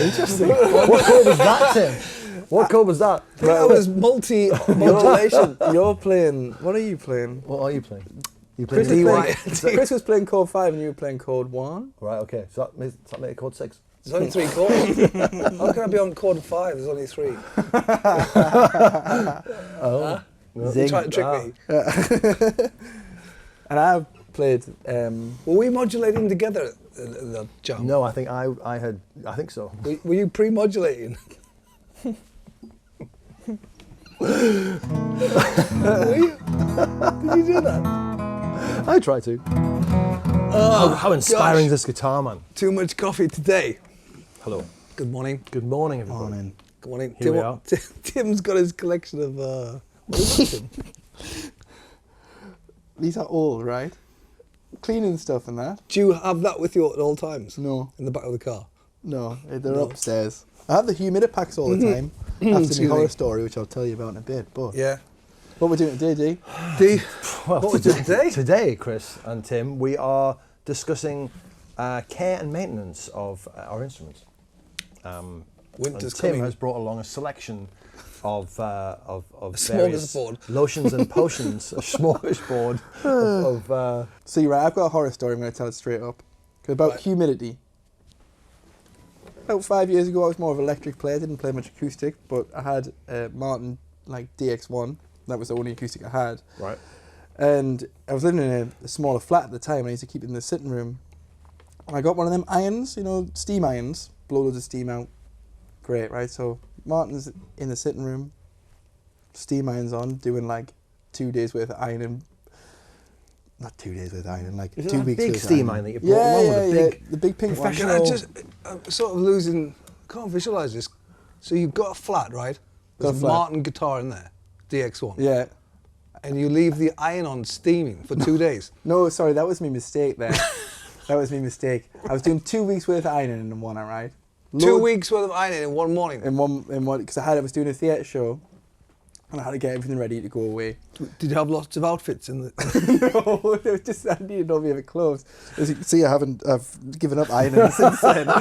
Interesting. What chord was that, Tim? What chord was that? That was multi-modulation. You're playing. What are you playing? What are you playing? You Chris, playing Chris was playing chord 5 and you were playing chord 1. Right. Okay. So that makes it chord 6. There's only 3 chords. How can I be on chord 5? There's only 3. Oh. You trying to trick me? And I played. Were we modulating together at the jam? No, I think I think so. Were you pre-modulating? Were you? Did you do that? I try to. Oh, How inspiring is this guitar, man? Too much coffee today. Hello. Good morning. Good morning, everybody. Morning. Good morning. Here we are. Tim's got his collection of. What is it, Tim? These are old, right? Cleaning stuff and that. Do you have that with you at all times? No. In the back of the car? No, they're No. upstairs. I have the Humidipacks all the time. After Excuse my horror me. story, which I'll tell you about in a bit. But Yeah. what we're doing today, D? Well, What we doing today? Today, Chris and Tim, we are discussing care and maintenance of our instruments. Winter's and Tim coming. has brought along a selection of various smorgasbord. lotions and potions, a smorgasbord of So you're right, I've got a horror story, I'm going to tell it straight up. About Right. humidity. About 5 years ago, I was more of an electric player, didn't play much acoustic, but I had a Martin like DX1, that was the only acoustic I had. right. And I was living in a smaller flat at the time, and I used to keep it in the sitting room. And I got one of them irons, you know, steam irons, blow loads of steam out. Great, right? So Martin's in the sitting room, steam irons on, doing like 2 days worth of ironing. Not 2 days worth of ironing, like Is it 2 that weeks big worth of steam ironing. iron that you brought along with a big the big pink one. professional- I'm sort of losing. Can't visualise this. So you've got a flat, right? Got a There's a flat. Martin guitar in there, DX1. Yeah. And you leave the iron on steaming for 2 days. No, sorry, that was my mistake there. That was my mistake. I was doing 2 weeks worth of ironing in one, right? 2 weeks worth of ironing in one morning. In one, because I was doing a theatre show, and I had to get everything ready to go away. Did you have lots of outfits in the? No, it was just I needed all my other clothes. As you can see, I've given up ironing since then. I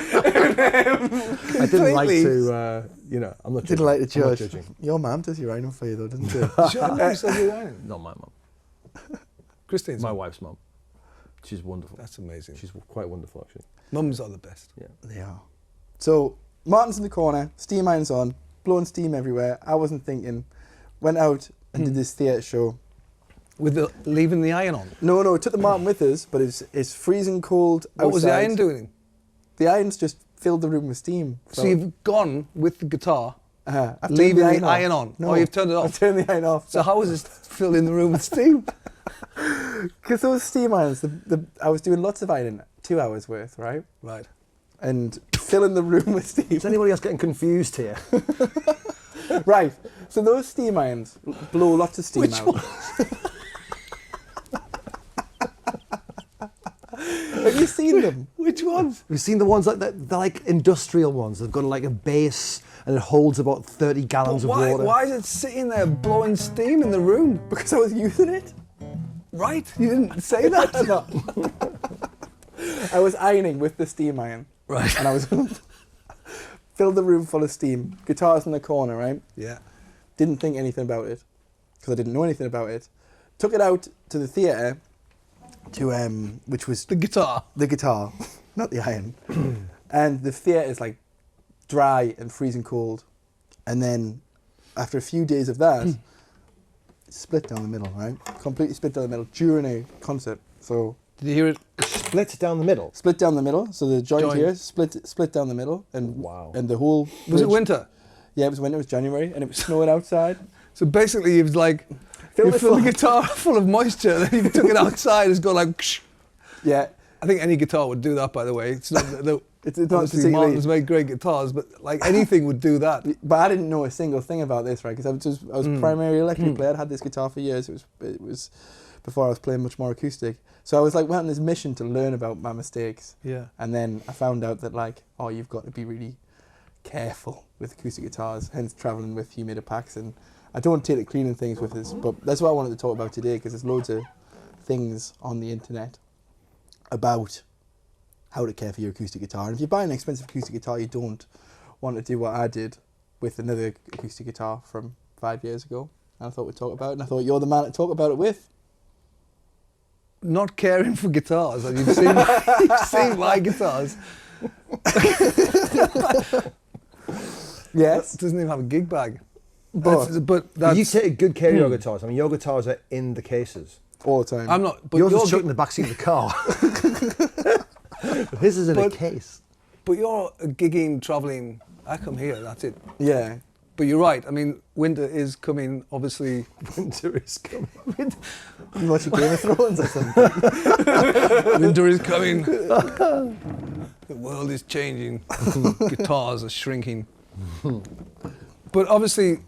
didn't like Completely. to, I'm not Didn't like to I'm not judge. judging. Your mum does your ironing for you though, doesn't she? Sure, I know you said you were ironing. Not my mum. Christine's. My wife's mum. She's wonderful. That's amazing. She's quite wonderful, actually. Mums are the best. Yeah. They are. So Martin's in the corner, steam irons on, blowing steam everywhere. I wasn't thinking. Went out and did this theatre show. With leaving the iron on. No, took the Martin with us, but it's freezing cold outside. What was the iron doing? The irons just filled the room with steam. So you've gone with the guitar, I've turned leaving the iron on. No, Oh, you've turned it I've off. turned the iron off. So how was this filling the room with steam? Because those steam irons, I was doing lots of ironing, 2 hours worth, right? Right. And filling the room with steam. Is anybody else getting confused here? Right. So those steam irons blow lots of steam Which out. Have you seen them? Which ones? We've seen the ones like they're like industrial ones. They've got like a base and it holds about 30 gallons of water. Why is it sitting there blowing steam in the room? Because I was using it. Right. You didn't say that. No. I was ironing with the steam iron. Right. And I was filled the room full of steam. Guitars in the corner, right? Yeah. Didn't think anything about it because I didn't know anything about it. Took it out to the theatre, which was The guitar. the guitar, not the iron. And the theatre is like dry and freezing cold. And then after a few days of that, it split down the middle, right? Completely split down the middle during a concert. So Did you hear it? Split down the middle. split down the middle. So the joint Joint. here split down the middle, and Wow. and the whole. Was it bridge- winter? Yeah, it was winter. It was January, and it was snowing outside. So basically, you've like Filled you it filled the full. guitar full of moisture, then you took it outside. It's got like. Yeah, I think any guitar would do that. By the way, it's not. it's not Obviously, particularly. Martin's made great guitars, but like anything would do that. But I didn't know a single thing about this, right? Because I was primarily electric player. I'd had this guitar for years. It was before I was playing much more acoustic. So I was like went on this mission to learn about my mistakes. Yeah. And then I found out that like, oh, you've got to be really careful with acoustic guitars. Hence traveling with Humidipacks, and I don't take the cleaning things with us. But that's what I wanted to talk about today because there's loads of things on the internet about how to care for your acoustic guitar. And if you buy an expensive acoustic guitar, you don't want to do what I did with another acoustic guitar from 5 years ago. And I thought we'd talk about it, and I thought you're the man to talk about it with. Not caring for guitars. And you've seen my guitars. Yes. It doesn't even have a gig bag. But That's, you take good care of your guitars. I mean, your guitars are in the cases. all the time. I'm not. But Yours your is chucked in the backseat of the car. His is in a case. But you're a gigging, travelling. I come here. That's it. Yeah. But you're right. I mean, winter is coming. Obviously, Winter is coming. You watch Game of Thrones or something. winter is coming. The world is changing. Guitars are shrinking. But obviously,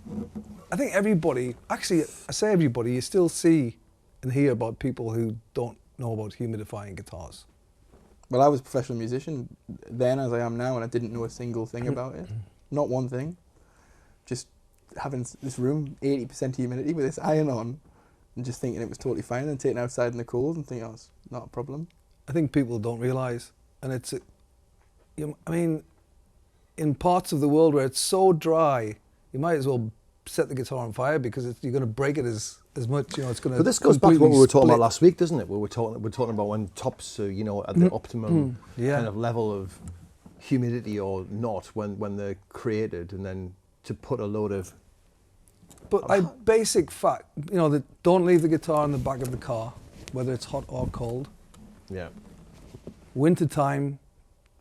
I think everybody. Actually, I say everybody. You still see and hear about people who don't know about humidifying guitars. Well, I was a professional musician then as I am now, and I didn't know a single thing about it. Not one thing. Just having this room, 80% humidity with this iron on, and just thinking it was totally fine, and taking it outside in the cold and thinking, oh, it's not a problem. I think people don't realise, and I mean, in parts of the world where it's so dry, you might as well set the guitar on fire because you're going to break it as much, it's going to. But this goes back to what we were talking about split. last week, doesn't it? We're talking about when tops are, at the optimum Yeah. kind of level of humidity or not when they're created, and then to put a load of. But a basic fact, that don't leave the guitar in the back of the car, whether it's hot or cold. Yeah. Wintertime,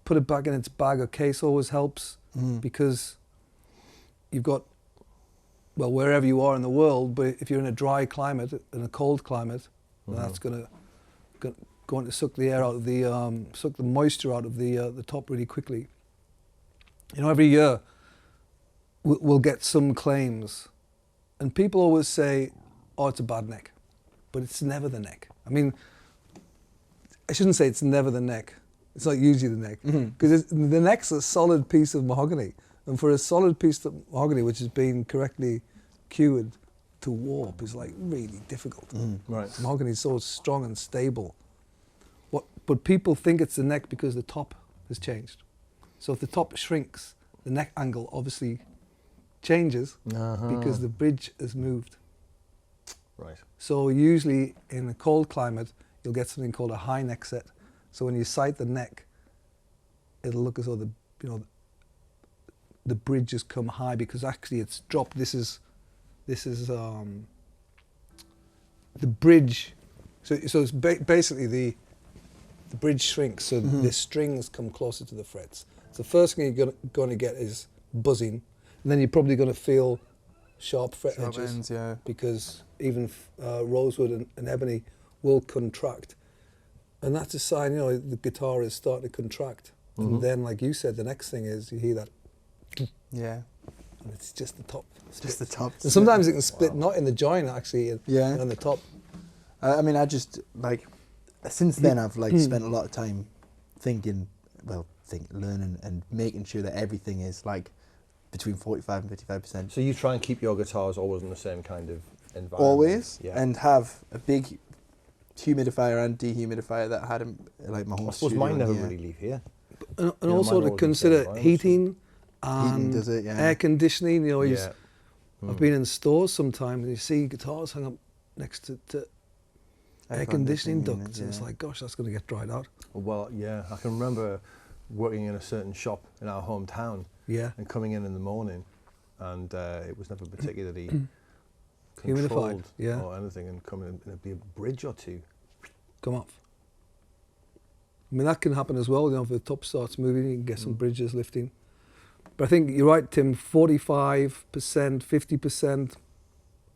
put it back in its bag or case always helps because you've got, well, wherever you are in the world, but if you're in a dry climate, in a cold climate, then that's going to suck the air out of the, suck the moisture out of the top really quickly. Every year we'll get some claims, and people always say, oh, it's a bad neck, but it's never the neck. I mean, I shouldn't say it's never the neck. It's not usually the neck, because the neck's a solid piece of mahogany. And for a solid piece of mahogany, which has been correctly cured, to warp is like really difficult. Right. Mahogany is so strong and stable. But people think it's the neck because the top has changed. So if the top shrinks, the neck angle obviously changes because the bridge has moved. Right. So usually in a cold climate, you'll get something called a high neck set. So when you sight the neck, it'll look as though the bridge has come high because actually it's dropped. This is the bridge. So it's basically the bridge shrinks, so the strings come closer to the frets. So the first thing you're going to get is buzzing, and then you're probably going to feel sharp fret edges ends, yeah. because even rosewood and ebony will contract. And that's a sign, the guitar is starting to contract. And then, like you said, the next thing is you hear that. Yeah. And it's just the top. Just the top. And sometimes it can split, not in the joint actually, on the top. I mean, I just, since then I've, spent a lot of time learning and making sure that everything is, between 45 and 55%. So you try and keep your guitars always in the same kind of environment? Always. Yeah. And have a big humidifier and dehumidifier that I had in, my whole I suppose studio mine never here. really leave here. And mine also to always consider in the same heating and does it, yeah. air conditioning. Yeah. I've been in stores sometimes and you see guitars hung up next to air conditioning ducts, and it's like, gosh, that's going to get dried out. Well, yeah, I can remember working in a certain shop in our hometown and coming in the morning, and it was never particularly controlled Humidified, or anything, and coming in, and it'd be a bridge or two. Come off. I mean, that can happen as well, if the top starts moving, you can get some bridges lifting. But I think you're right, Tim, 45%,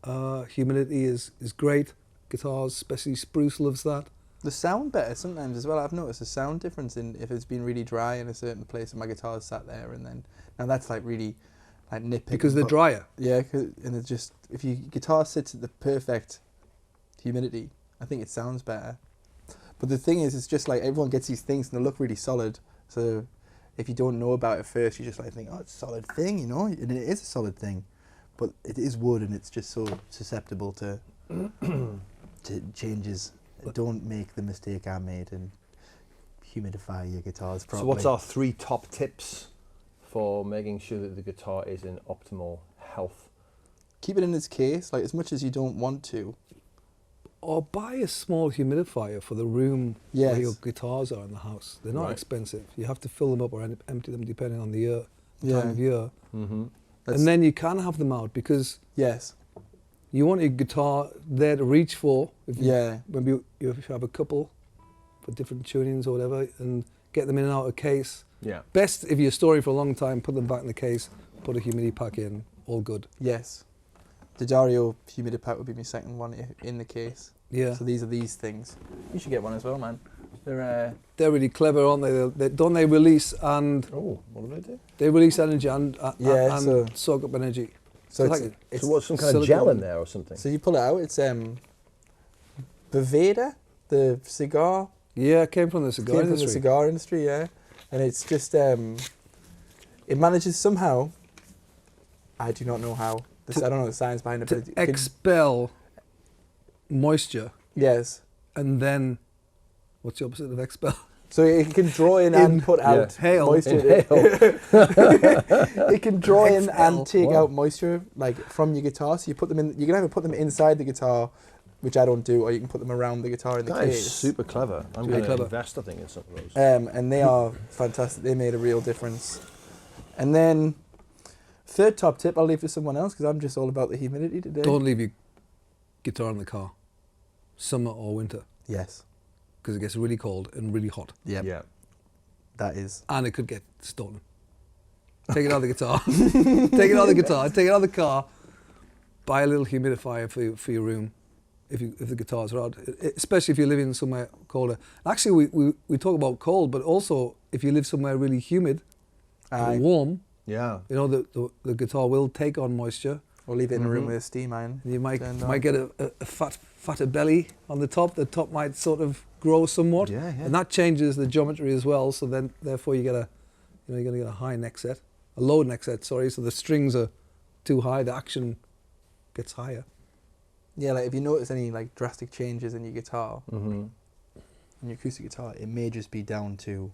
50% humidity is great. Guitars, especially spruce, loves that. The sound better sometimes as well. I've noticed a sound difference if it's been really dry in a certain place and my guitar's sat there, and then now that's really nitpicking. Because they're drier. Yeah, and it's just if your guitar sits at the perfect humidity, I think it sounds better. But the thing is, it's just everyone gets these things and they look really solid. So if you don't know about it first, you just think, oh, it's a solid thing, and it is a solid thing, but it is wood and it's just so susceptible to changes. Don't make the mistake I made and humidify your guitars properly. So what's our 3 top tips for making sure that the guitar is in optimal health? Keep it in its case, like as much as you don't want to. Or buy a small humidifier for the room Yes. where your guitars are in the house. They're not Right. expensive. You have to fill them up or empty them depending on the year, Yeah. time of year. Mm-hmm. That's- And then you can have them out because Yes. you want your guitar there to reach for. If you, Yeah. Maybe if you have a couple for different tunings or whatever, and get them in and out of case. Yeah. Best if you're storing for a long time, put them back in the case, put a humidity pack in, all good. Yes. The Dario Humidipack would be my second one in the case. Yeah. So these are these things. You should get one as well, man. They're They're really clever, aren't they? Don't they release and Oh, what do they do? they release energy and Yeah, and so- soak up energy. so It's it's, like- it's So what's some kind of gel silicone. in there or something? so you pull it out. It's Boveda, the cigar. Yeah, it came from the cigar Came from industry. the cigar industry, yeah. And it's just it manages somehow. I do not know how. I don't know the science behind it. To But it can- expel moisture yes. and then what's the opposite of expel? So it can draw in and put out Hail. moisture. Inhale. It can draw in Expel. and take Wow. out moisture like from your guitar. So you put them in. You can either put them inside the guitar, which I don't do, or you can put them around the guitar in the That case. is super clever. I'm Really going to clever. invest, I think, in some of those. And they are fantastic. They made a real difference. And then, third top tip, I'll leave for someone else because I'm just all about the humidity today. Don't leave your guitar in the car, summer or winter, Yes. because it gets really cold and really hot, Yep. Yeah. That is. and it could get stolen. Take it out of the guitar. Take it out of the guitar. Take it out of the car. Buy a little humidifier for your room, if the guitars are out. Especially if you're living somewhere colder. Actually, we talk about cold, but also if you live somewhere really humid Aye. and warm, Yeah. you know the guitar will take on moisture. Or leave it in a room Mhm. with a steam iron. You might Turned on. get a fatter belly on the top. The top might sort of grow somewhat, Yeah, yeah. and that changes the geometry as well. So then, therefore, you're gonna get a high neck set, a low neck set. Sorry, so the strings are too high. The action gets higher. Yeah, like if you notice any like drastic changes in your guitar, Mm-hmm. in your acoustic guitar, it may just be down to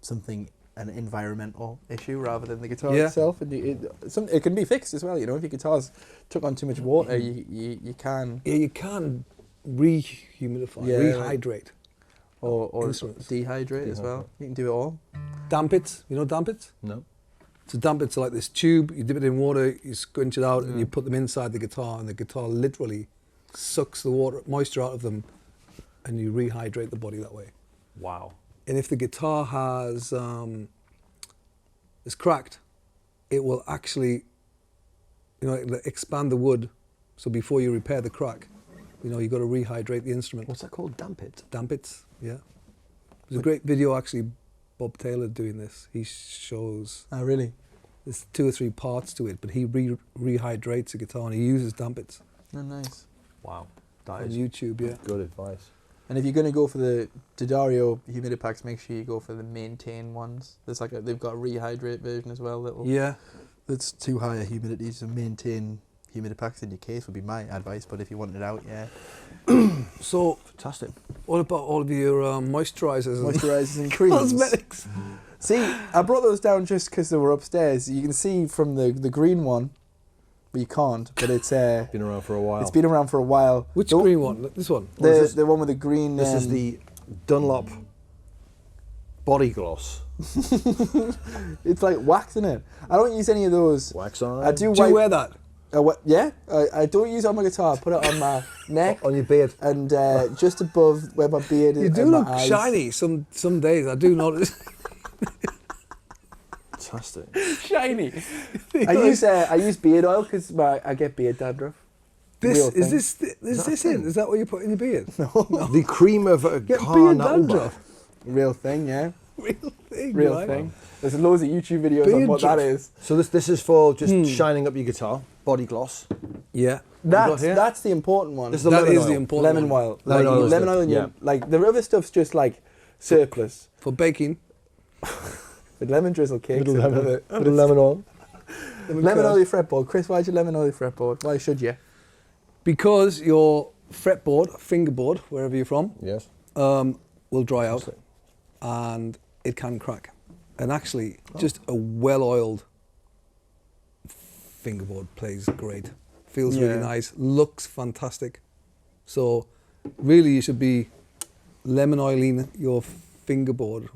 something, an environmental issue rather than the guitar Yeah. itself. And it can be fixed as well. You know, if your guitar's took on too much water, you can Yeah, you can rehumidify, Yeah, rehydrate, or Instruments. dehydrate as well. You can do it all. damp it. You know damp it? No. So damp it's like this tube. You dip it in water, you squinch it out, and Yeah. you put them inside the guitar, and the guitar literally sucks the moisture out of them, and you rehydrate the body that way. Wow. And if the guitar is cracked, it will actually, it'll expand the wood. So before you repair the crack, you've got to rehydrate the instrument. What's that called? Damp it? Damp it, yeah. There's a great video actually, Bob Taylor doing this. He shows, Oh, really? there's 2 or 3 parts to it, but he rehydrates the guitar and he uses damp it Oh, nice. Wow. That on is YouTube, yeah. good advice. And if you're going to go for the Dario Humidipacks, make sure you go for the maintain ones. There's they've got a rehydrate version as well. Yeah, That's too high a humidity, so maintain Humidipacks in your case would be my advice. But if you want it out, yeah. so Fantastic. what about all of your moisturisers and Moisturisers and creams. cosmetics? See, I brought those down just because they were upstairs. You can see from the green one, but you can't. But it's Been around for a while. it's been around for a while. Which The- green one? This one? What is this? The one with the green. This is the Dunlop Bodygloss. It's like wax in it. I don't use any of those. Wax on. I do. Do you wipe- wear that? Yeah, I don't use it on my guitar. I put it on my neck On your beard. and just above where my beard is. You do and my look eyes. shiny some days. I do notice. Fantastic. Shiny. I use beard oil because I get beard dandruff. Real thing. Is this in? Is that what you put in your beard? The cream of a Get car beard nuttle dandruff. Real thing, yeah. Real thing. Real right? thing. There's loads of YouTube videos on Beard what that druff. is. So this is for just shining up your guitar. Body gloss. Yeah. That's the important one. This is the That lemon is oil. the important lemon one. oil. Lemon oil is lemon good, oil and yeah. like the other stuff's just like surplus. For baking. With lemon drizzle cakes. Little and lemon, other- little lemon oil. Lemon oil your fretboard. Chris, why'd you lemon oil your fretboard? Why should you? Because your fretboard, fingerboard, wherever you're from, Yes. will dry out. Fantastic. and it can crack. And actually, just a well-oiled fingerboard plays great. Feels really nice, looks fantastic. So really you should be lemon oiling your fingerboard,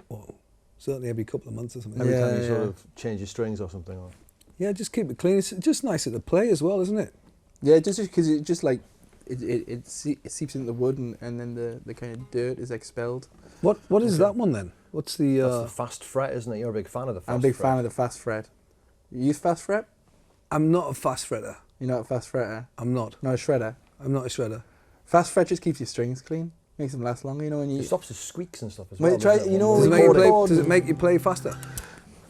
well, certainly every couple of months or something. Every time you sort of change your strings or something. Or yeah, just keep it clean. It's just nicer to play as well, isn't it? Yeah, just because it just like it seeps into the wood and then the kind of dirt is expelled. What is that one then? What's the? That's the Fast Fret, isn't it? You're a big fan of the Fast Fret. I'm a big fan of the Fast Fret. You use Fast Fret? I'm not a fast fretter. You're not a fast fretter? I'm not. Not a shredder? I'm not a shredder. Fast Fret just keeps your strings clean, makes them last longer. You know when you. It stops the squeaks and stuff as Well, well. try, doesn't you it? know, Does it make you play faster?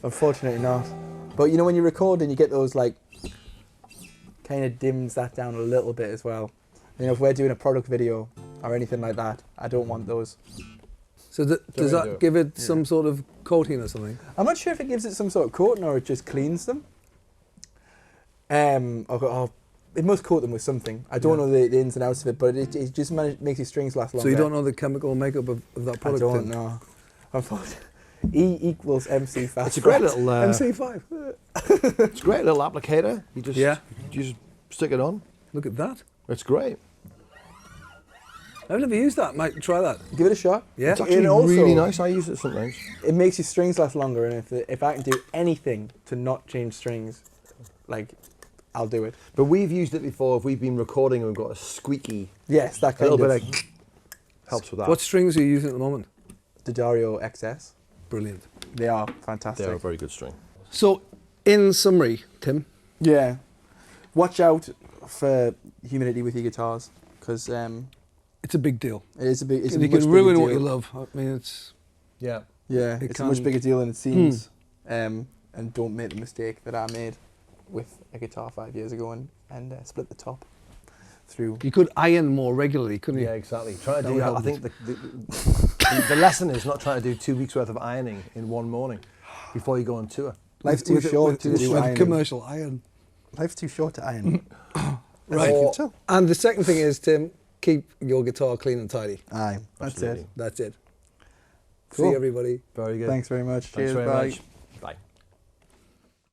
Unfortunately not. But you know when you record and you get those like, kind of dims that down a little bit as well. You know, if we're doing a product video or anything like that, I don't want those. So does that give it some sort of coating or something? I'm not sure if it gives it some sort of coating or it just cleans them. It must coat them with something. I don't know the ins and outs of it, but it just makes your strings last longer. So you don't know the chemical makeup of that product? I don't know. Unfortunately, E equals MC Fast. It's a great little MC5. It's a great little applicator. You just stick it on. Look at that. It's great. I've never used that. Might try that. Give it a shot. Yeah. It's actually really nice. I use it sometimes. It makes your strings last longer, and if I can do anything to not change strings, like, I'll do it. But we've used it before. If we've been recording and we've got a squeaky, yes, that kind a little of bit of helps with that. What strings are you using at the moment? The Dario XS. Brilliant. They are fantastic. They're a very good string. So, in summary, Tim. Yeah. Watch out for humidity with your guitars, because it's a big deal. it is a big. It's a you much can bigger ruin deal. what you love. I mean, it's Yeah. Yeah, It it's a much can- bigger deal than it seems. And don't make the mistake that I made with a guitar 5 years ago and split the top through. you could iron more regularly, couldn't you? Yeah, exactly. Try to That do would that. I help. think the lesson is not trying to do 2 weeks worth of ironing in one morning before you go on tour. Life's too With short to do with ironing. commercial iron. Life's too short to iron. Right. As you can tell. And the second thing is, Tim, keep your guitar clean and tidy. Aye, that's Absolutely. it. That's it. Cool. See everybody. Very good. Thanks very much. Thanks Cheers. very Bye. much.